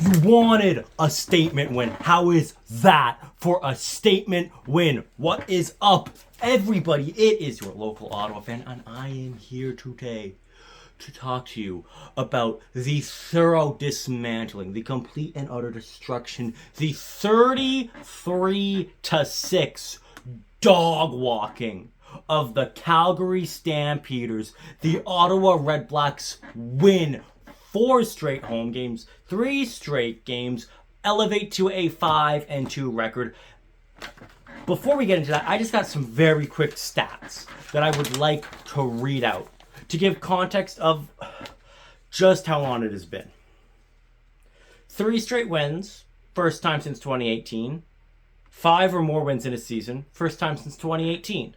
You wanted a statement win. How is that for a statement win? What is up, everybody? It is your local Ottawa fan, and I am here today to talk to you about the thorough dismantling, the complete and utter destruction, the 33-6 dog walking of the Calgary Stampeders. The Ottawa REDBLACKS win 4 straight home games, 3 straight games, elevate to a 5-2 record. Before we get into that, I just got some very quick stats that I would like to read out to give context of just how long it has been. 3 straight wins, first time since 2018. 5 or more wins in a season, first time since 2018.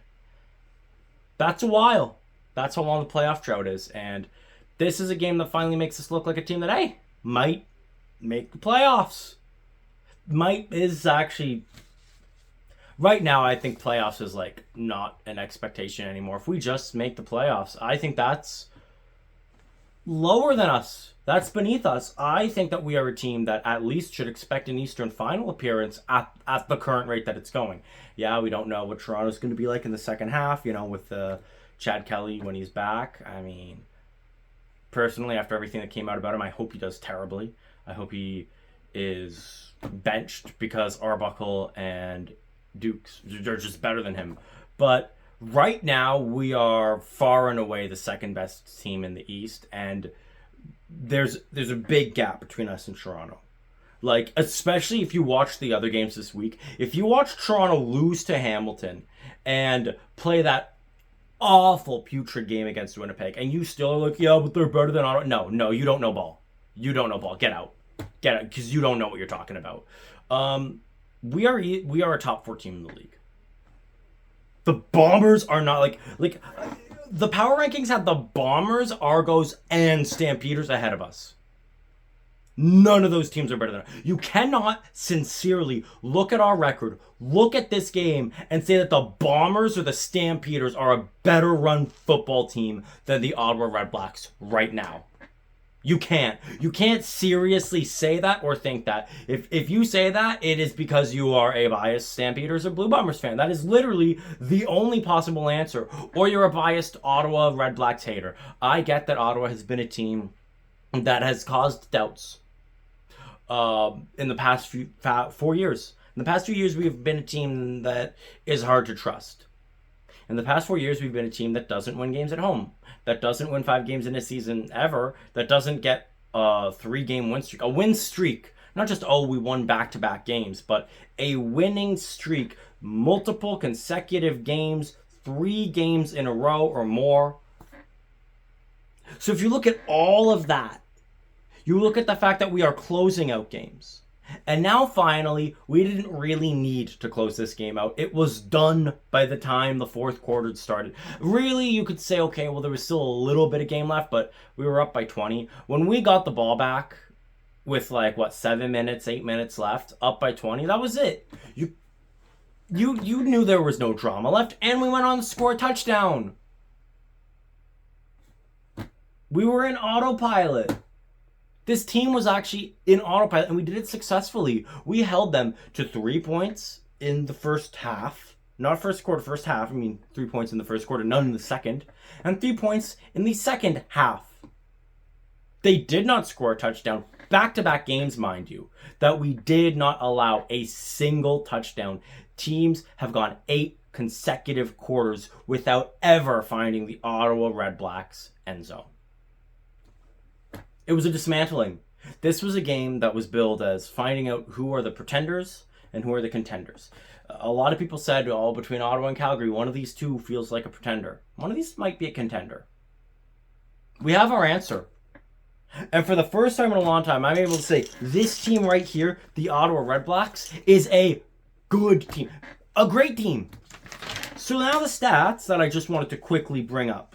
That's a while. That's how long the playoff drought is. And this is a game that finally makes us look like a team that, hey, might make the playoffs. Might is actually... Right now, I think playoffs is like not an expectation anymore. If we just make the playoffs, I think that's lower than us. That's beneath us. I think that we are a team that at least should expect an Eastern Final appearance at the current rate that it's going. Yeah, we don't know what Toronto's going to be like in the second half, you know, with Chad Kelly when he's back. I mean, personally, after everything that came out about him, I hope he does terribly. I hope he is benched because Arbuckle and Dukes, they're just better than him. But right now, we are far and away the second best team in the East, and there's a big gap between us and Toronto. Like, especially if you watch the other games this week. If you watch Toronto lose to Hamilton and play that awful putrid game against Winnipeg, and you still are like, yeah, but they're better than Ottawa. No, you don't know ball. You don't know ball. Get out, because you don't know what you're talking about. We are a top 4 team in the league. The Bombers are not like the power rankings have the Bombers, Argos, and Stampeders ahead of us. None of those teams are better than us. You cannot sincerely look at our record, look at this game, and say that the Bombers or the Stampeders are a better run football team than the Ottawa REDBLACKS right now. You can't. You can't seriously say that or think that. If you say that, it is because you are a biased Stampeders or Blue Bombers fan. That is literally the only possible answer. Or you're a biased Ottawa REDBLACKS hater. I get that Ottawa has been a team that has caused doubts in the past 4 years. In the past few years, we've been a team that is hard to trust. In the past 4 years, we've been a team that doesn't win games at home, that doesn't win 5 games in a season ever, that doesn't get a 3-game win streak. A win streak. Not just, we won back-to-back games, but a winning streak. Multiple consecutive games, 3 games in a row or more. So if you look at all of that, you look at the fact that we are closing out games. And now, finally, we didn't really need to close this game out. It was done by the time the 4th quarter started. Really, you could say, okay, well, there was still a little bit of game left, but we were up by 20. When we got the ball back with, 7 minutes, 8 minutes left, up by 20, that was it. You knew there was no drama left, and we went on to score a touchdown. We were in autopilot. This team was actually in autopilot, and we did it successfully. We held them to 3 points in the first half. Not first quarter, first half. I mean, 3 points in the first quarter, none in the second. And 3 points in the second half. They did not score a touchdown. Back-to-back games, mind you, that we did not allow a single touchdown. Teams have gone 8 consecutive quarters without ever finding the Ottawa REDBLACKS end zone. It was a dismantling. This was a game that was billed as finding out who are the pretenders and who are the contenders. A lot of people said, between Ottawa and Calgary, one of these two feels like a pretender. One of these might be a contender. We have our answer. And for the first time in a long time, I'm able to say, this team right here, the Ottawa REDBLACKS, is a good team. A great team. So now the stats that I just wanted to quickly bring up.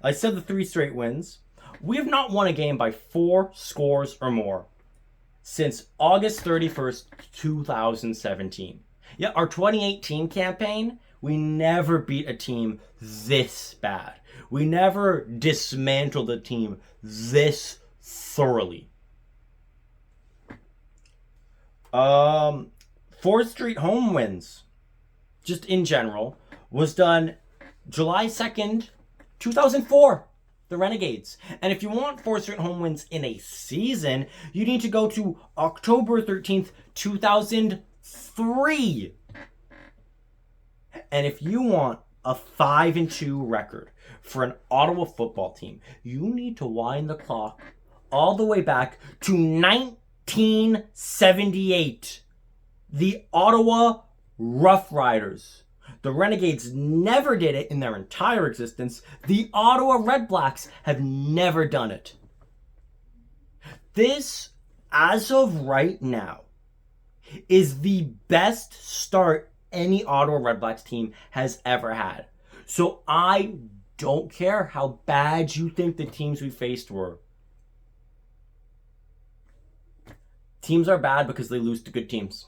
I said the 3 straight wins. We have not won a game by 4 scores or more since August 31st, 2017. Yeah, our 2018 campaign, we never beat a team this bad. We never dismantled a team this thoroughly. Fourth Street home wins, just in general, was done July 2nd, 2004. The Renegades. And if you want 4th Street home wins in a season, you need to go to October 13th, 2003. And if you want a 5-2 record for an Ottawa football team, you need to wind the clock all the way back to 1978. The Ottawa Rough Riders. The Renegades never did it in their entire existence. The Ottawa REDBLACKS have never done it. This, as of right now, is the best start any Ottawa REDBLACKS team has ever had. So I don't care how bad you think the teams we faced were. Teams are bad because they lose to good teams.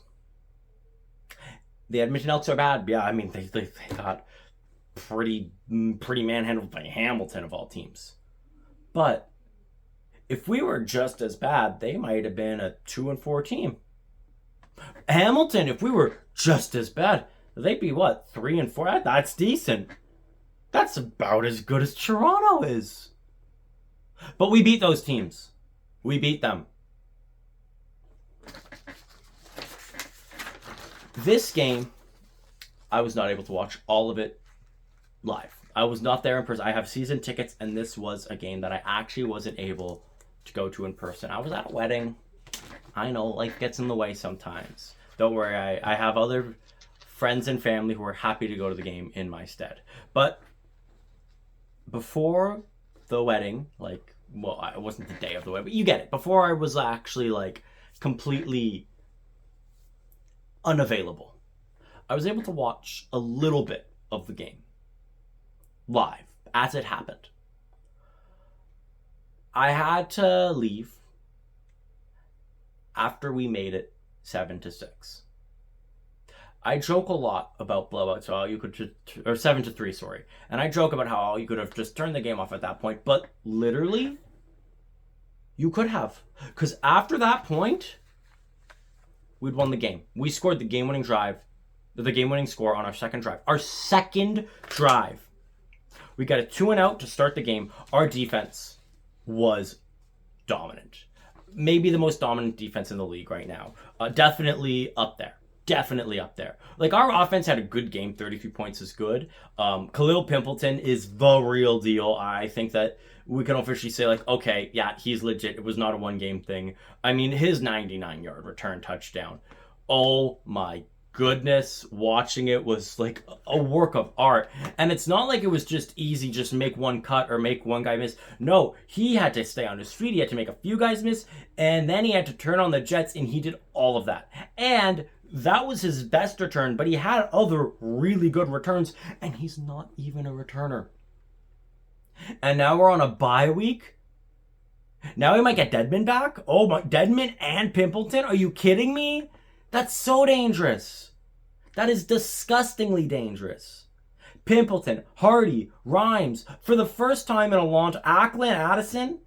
The Edmonton Elks are bad. Yeah, I mean, they got pretty manhandled by Hamilton of all teams. But if we were just as bad, they might have been a 2-4 team. Hamilton, if we were just as bad, they'd be what, 3-4? That's decent. That's about as good as Toronto is. But we beat those teams. We beat them. This game, I was not able to watch all of it live. I was not there in person. I have season tickets, and this was a game that I actually wasn't able to go to in person. I was at a wedding. I know, life gets in the way sometimes. Don't worry, I have other friends and family who are happy to go to the game in my stead. But before the wedding, it wasn't the day of the wedding, but you get it. Before I was actually, completely unavailable, I was able to watch a little bit of the game live as it happened. I had to leave after we made it 7-6. I joke a lot about blowouts, so you could just, or 7-3, sorry. And I joke about how you could have just turned the game off at that point, but literally, you could have. Because after that point, we'd won the game. We scored the game-winning score on our second drive. Our second drive. We got a 2-and-out to start the game. Our defense was dominant. Maybe the most dominant defense in the league right now. Definitely up there. Our offense had a good game. 33 points is good. Khalil Pimpleton is the real deal. I think that we can officially say, okay, yeah, he's legit. It was not a one-game thing. I mean, his 99-yard return touchdown. Oh, my goodness. Watching it was a work of art. And it's not like it was just easy, just make one cut or make one guy miss. No, he had to stay on his feet. He had to make a few guys miss. And then he had to turn on the jets, and he did all of that. And that was his best return, but he had other really good returns, and he's not even a returner. And now we're on a bye week. Now we might get Dedmon back. Oh my, Dedmon and Pimpleton? Are you kidding me? That's so dangerous. That is disgustingly dangerous. Pimpleton, Hardy, Rhymes, for the first time in a long time, Ackland, Addison,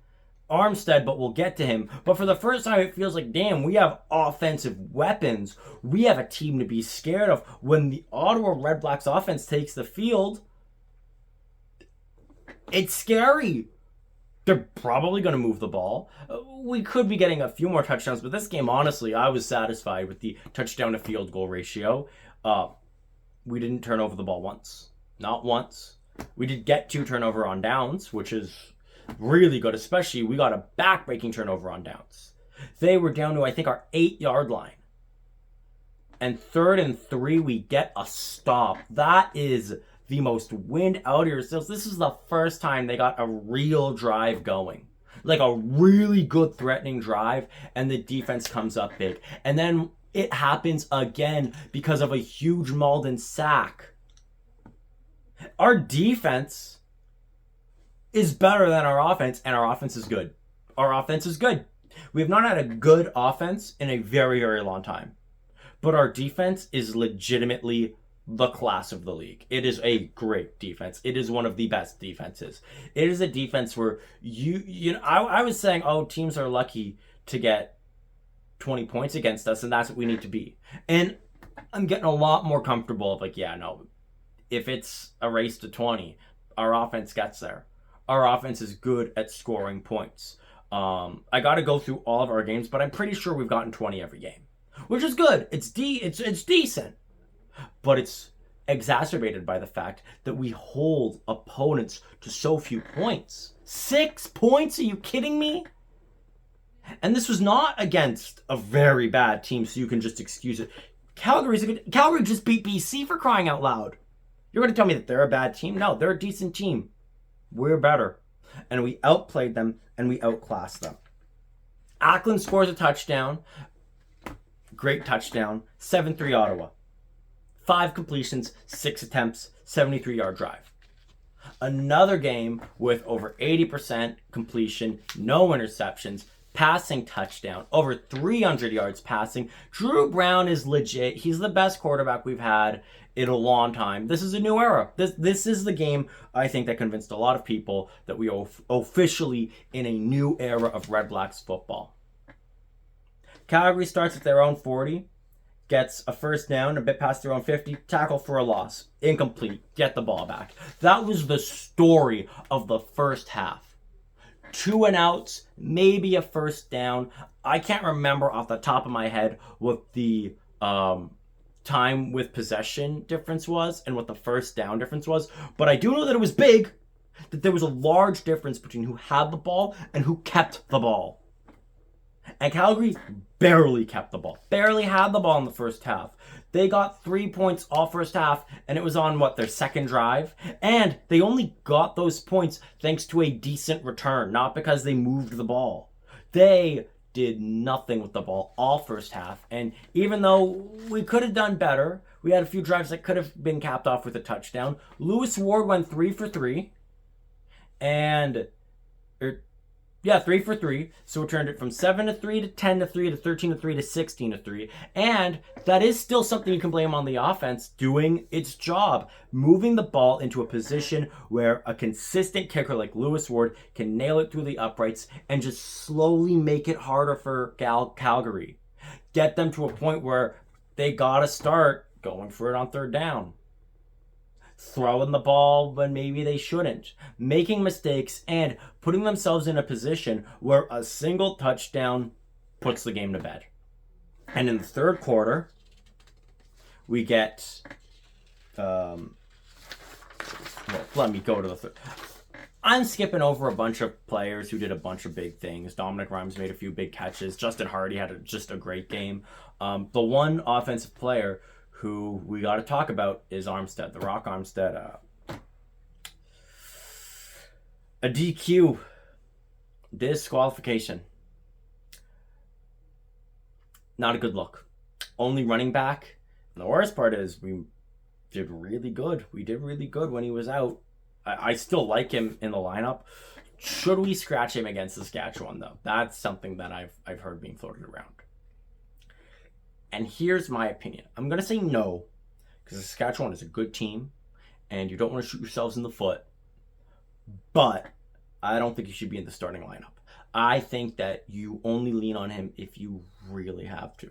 Armstead, but we'll get to him. But for the first time, it feels like, damn, we have offensive weapons. We have a team to be scared of. When the Ottawa REDBLACKS offense takes the field, it's scary. They're probably going to move the ball. We could be getting a few more touchdowns, but this game, honestly, I was satisfied with the touchdown to field goal ratio. We didn't turn over the ball once. Not once. We did get 2 turnover on downs, which is really good, especially we got a back-breaking turnover on downs. They were down to, I think, our 8-yard line. And 3rd and 3, we get a stop. That is the most wind out of your sails. This is the first time they got a real drive going. A really good threatening drive, and the defense comes up big. And then it happens again because of a huge Malden sack. Our defense is better than our offense, and our offense is good. Our offense is good. We have not had a good offense in a very, very long time. But our defense is legitimately the class of the league. It is a great defense. It is one of the best defenses. It is a defense where I was saying, oh, teams are lucky to get 20 points against us, and that's what we need to be. And I'm getting a lot more comfortable of like, yeah, no, if it's a race to 20, our offense gets there. Our offense is good at scoring points. I got to go through all of our games, but I'm pretty sure we've gotten 20 every game, which is good. It's decent, but it's exacerbated by the fact that we hold opponents to so few points. 6 points? Are you kidding me? And this was not against a very bad team, so you can just excuse it. Calgary just beat BC, for crying out loud. You're going to tell me that they're a bad team? No, they're a decent team. We're better. And we outplayed them, and we outclassed them. Ackland scores a touchdown. Great touchdown. 7-3 Ottawa. 5 completions, 6 attempts, 73-yard drive. Another game with over 80% completion, no interceptions, passing touchdown, over 300 yards passing. Drew Brown is legit. He's the best quarterback we've had in a long time. This is a new era. This is the game, I think, that convinced a lot of people that we are officially in a new era of Red Blacks football. Calgary starts at their own 40, gets a first down, a bit past their own 50, tackle for a loss, incomplete, get the ball back. That was the story of the first half. 2 and outs, maybe a first down. I can't remember off the top of my head what the time with possession difference was and what the first down difference was, but I do know that it was big, that there was a large difference between who had the ball and who kept the ball. And Calgary barely kept the ball, barely had the ball in the first half. They got 3 points all first half, and it was on, their second drive? And they only got those points thanks to a decent return, not because they moved the ball. They did nothing with the ball all first half, and even though we could have done better, we had a few drives that could have been capped off with a touchdown. Lewis Ward went 3 for 3, and... 3 for 3. So it turned it from 7-3 to 10-3 to 13-3 to 16-3. And that is still something you can blame on the offense doing its job, moving the ball into a position where a consistent kicker like Lewis Ward can nail it through the uprights and just slowly make it harder for Calgary. Get them to a point where they gotta start going for it on third down. Throwing the ball when maybe they shouldn't, making mistakes, and putting themselves in a position where a single touchdown puts the game to bed. And in the third quarter, we get, let me go to the third. I'm skipping over a bunch of players who did a bunch of big things. Dominic Rhymes made a few big catches. Justin Hardy had just a great game. The one offensive player who we got to talk about is Armstead, the Rock Armstead. A DQ. Disqualification. Not a good look. Only running back. And the worst part is we did really good. We did really good when he was out. I still like him in the lineup. Should we scratch him against Saskatchewan, though? That's something that I've heard being floated around. And here's my opinion. I'm going to say no, because Saskatchewan is a good team, and you don't want to shoot yourselves in the foot. But I don't think you should be in the starting lineup. I think that you only lean on him if you really have to.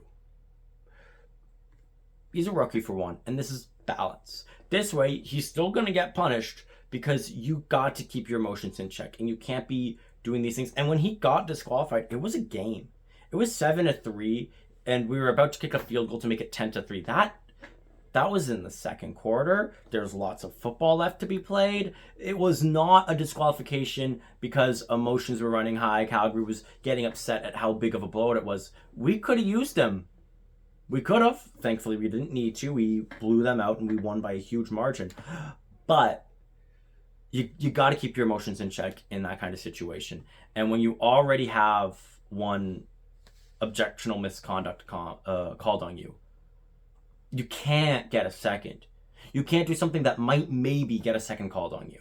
He's a rookie for one, and this is balance. This way, he's still going to get punished because you got to keep your emotions in check, and you can't be doing these things. And when he got disqualified, it was a game. It was 7-3. And we were about to kick a field goal to make it 10-3. That was in the second quarter. There's lots of football left to be played. It was not a disqualification because emotions were running high. Calgary was getting upset at how big of a blowout it was. We could have used him. We could have. Thankfully, we didn't need to. We blew them out and we won by a huge margin. But you got to keep your emotions in check in that kind of situation. And when you already have one objectionable misconduct called on you, you can't get a second. You can't do something that might maybe get a second called on you.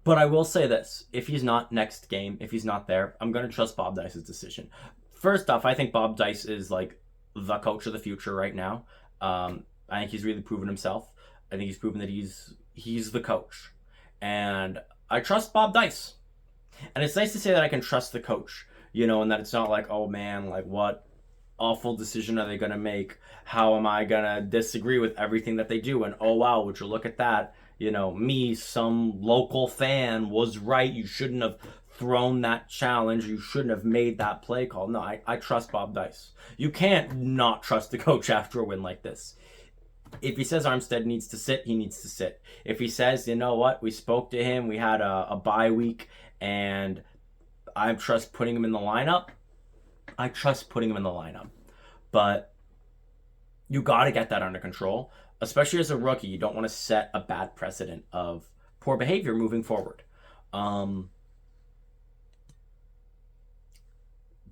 But I will say this. If he's not next game, if he's not there, I'm going to trust Bob Dyce's decision. First off, I think Bob Dyce is like the coach of the future right now. I think he's really proven himself. I think he's proven that he's the coach. And I trust Bob Dyce. And it's nice to say that I can trust the coach. and that it's not like, oh man, like what awful decision are they going to make? How am I going to disagree with everything that they do? And oh wow, would you look at that? Me, some local fan, was right. You shouldn't have thrown that challenge. You shouldn't have made that play call. No, I trust Bob Dyce. You can't not trust the coach after a win like this. If he says Armstead needs to sit, he needs to sit. If he says, you know what, we spoke to him, we had a bye week, and I trust putting him in the lineup, I trust putting him in the lineup. But you got to get that under control. Especially as a rookie, you don't want to set a bad precedent of poor behavior moving forward.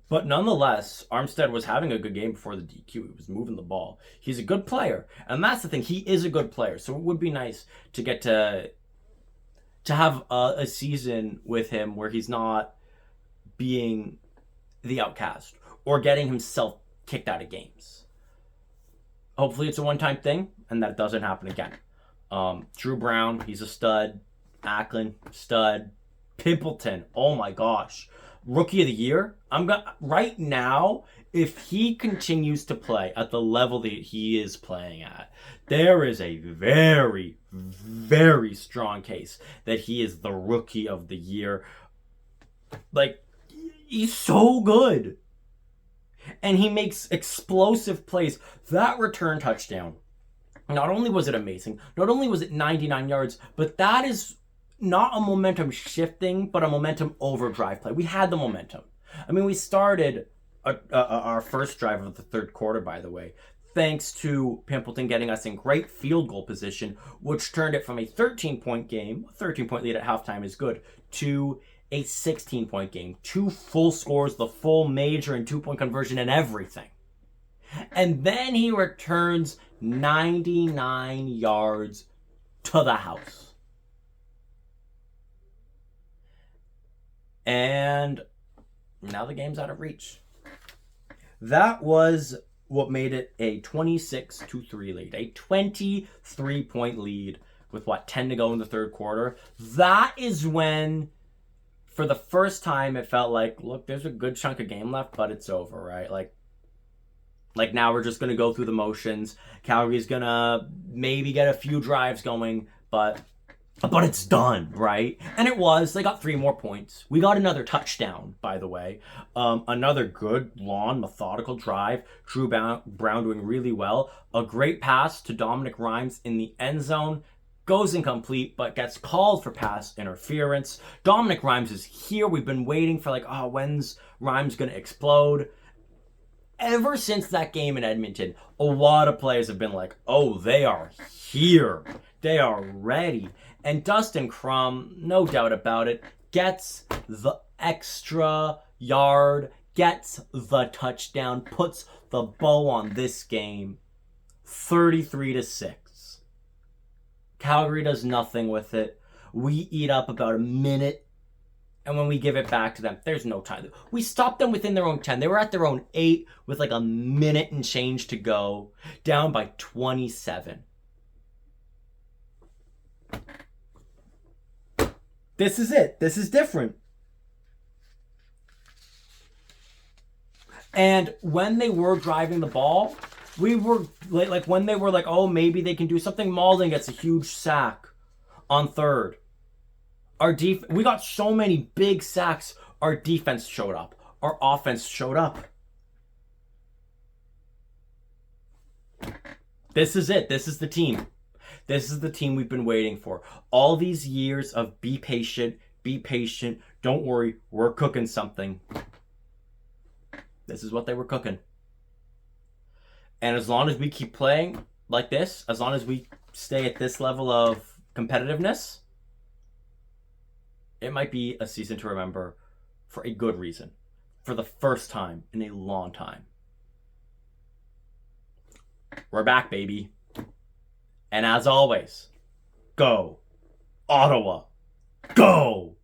But nonetheless, Armstead was having a good game before the DQ. He was moving the ball. He's a good player. And that's the thing. He is a good player. So it would be nice to get to have a season with him where he's not being the outcast or getting himself kicked out of games. Hopefully it's a one-time thing and that it doesn't happen again. Drew Brown, he's a stud. Acklin, stud. Pimpleton, oh my gosh. Rookie of the year. Right now, if he continues to play at the level that he is playing at, there is a very, very strong case that he is the rookie of the year. Like, he's so good. And he makes explosive plays. That return touchdown, not only was it amazing, not only was it 99 yards, but that is not a momentum shifting, but a momentum overdrive play. We had the momentum. I mean, we started our first drive of the third quarter, by the way, thanks to Pimpleton getting us in great field goal position, which turned it from a 13-point game, a 13-point lead at halftime is good, to a 16-point game. 2 full scores, the full major and 2-point conversion and everything. And then he returns 99 yards to the house. And now the game's out of reach. That was what made it a 26-3 lead. A 23-point lead with 10 to go in the third quarter. That is when, for the first time, it felt like, look, there's a good chunk of game left, but it's over, right? Like now we're just going to go through the motions. Calgary's going to maybe get a few drives going, but it's done, right? And it was. They got 3 more points. We got another touchdown, by the way. Another good, long, methodical drive. Drew Brown doing really well. A great pass to Dominic Rhymes in the end zone. Goes incomplete, but gets called for pass interference. Dominic Rhymes is here. We've been waiting for when's Rhymes going to explode? Ever since that game in Edmonton, a lot of players have been like, oh, they are here. They are ready. And Dustin Crum, no doubt about it, gets the extra yard, gets the touchdown, puts the bow on this game, 33-6. Calgary does nothing with it. We eat up about a minute, and when we give it back to them, there's no time. We stopped them within their own 10. They were at their own 8 with a minute and change to go, down by 27. This is it. This is different. And when they were driving the ball, we were when they were oh, maybe they can do something, Malden gets a huge sack on third. We got so many big sacks. Our defense showed up. Our offense showed up. This is it. This is the team. This is the team we've been waiting for. All these years of be patient, don't worry, we're cooking something. This is what they were cooking. And as long as we keep playing like this, as long as we stay at this level of competitiveness, it might be a season to remember for a good reason. For the first time in a long time. We're back, baby. And as always, go, Ottawa, go!